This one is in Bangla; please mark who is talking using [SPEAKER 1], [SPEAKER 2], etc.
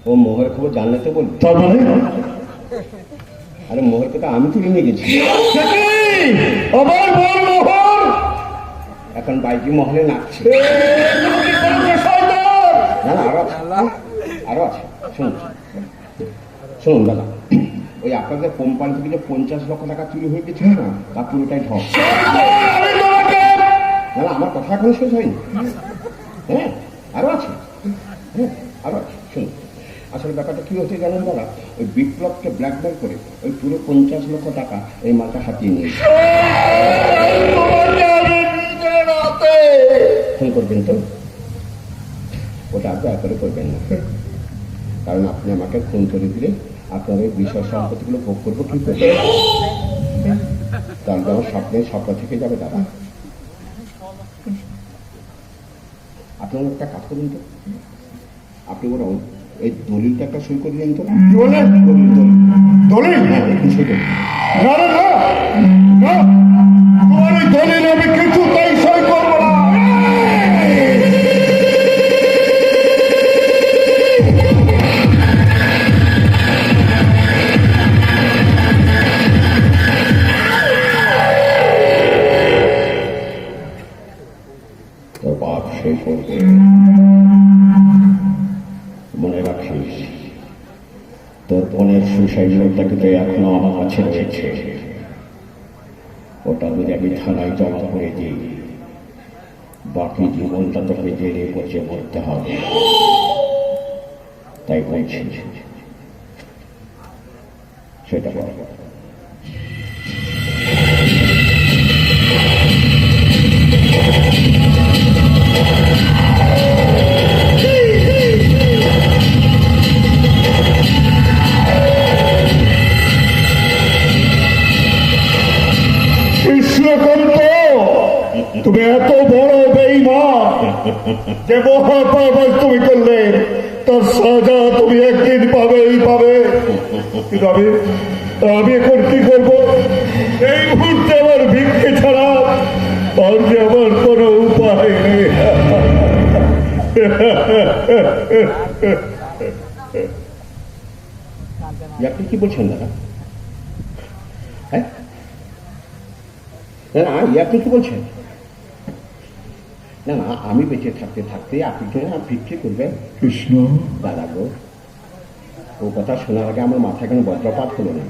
[SPEAKER 1] ও মোহর খবর জানলে তো বল।
[SPEAKER 2] তার মানে
[SPEAKER 1] আরে মোহর কথা আমি তুলে নিয়ে গেছি।
[SPEAKER 2] আবার বল মোহর
[SPEAKER 1] এখন বাইজি মহলে নাচছে। না না আরো আছে শুনুন শুনুন দাদা, ওই আপনাদের কোম্পানি থেকে যে 50 লক্ষ টাকা চুরি হয়ে গেছিল না, তা পুরোটাই ঢপ। না না আমার কথা এখন শেষ হয়নি। হ্যাঁ আরো আছে, হ্যাঁ আরো আছে শুনুন। আসলে ব্যাপারটা কি হচ্ছে জানেন দাদা, ওই বিপ্লবকে ব্ল্যাকমেল করে ওই পুরো 50 লক্ষ টাকা এই মালটা হাতিয়ে নিয়েছে। ফোন করবেন তো, ওটা আর দয়া করে করবেন না, কারণ আপনি আমাকে ফোন করে দিলে আপনার ওই বিষয় সম্পত্তিগুলো ভোগ করবো কি করে? তাহলে আমার স্বপ্নের স্বপ্ন থেকে যাবে দাদা। আপনার একটা কাজ করুন তো, আপনি বরং এই দলিলটা একটা সই করে দিন তো।
[SPEAKER 2] দলিল
[SPEAKER 1] হ্যাঁ একটু সই করুন।
[SPEAKER 2] না না না না, তোমার এই দলিল আমি কিছুতেই সই করবো না।
[SPEAKER 1] তোর বাপ সই করবে, মনে রাখিস তোর বোনের সুসাইড নোটটাকে তো এখনো আমার কাছে রয়েছে, ওটা যদি আমি থানায় জমা করে দিই বাকি জীবনটা তোকে জেলে বসে মরতে হবে। তাই বলছি সেটা বল।
[SPEAKER 2] তুমি এত বড় বেঈমান যে মহাপাপ তুমি করলে, তার সাজা তুমি একদিন পাবেই পাবে। কিন্তু আমি এখন কি করবো? এই মুহূর্তে আমার ভিক্ষে ছাড়া আর যে আমার কোনো উপায় নেই।
[SPEAKER 1] আপনি কি বলছেন দাদা? হ্যাঁ না না আপনি কি বলছেন? না না আমি বেঁচে থাকতে থাকতে আপনি কেন ভিক্ষে করবেন?
[SPEAKER 2] কৃষ্ণ
[SPEAKER 1] দাদা গো, ও কথা শোনার আগে আমার মাথায় কেন বজ্রপাত হলো না।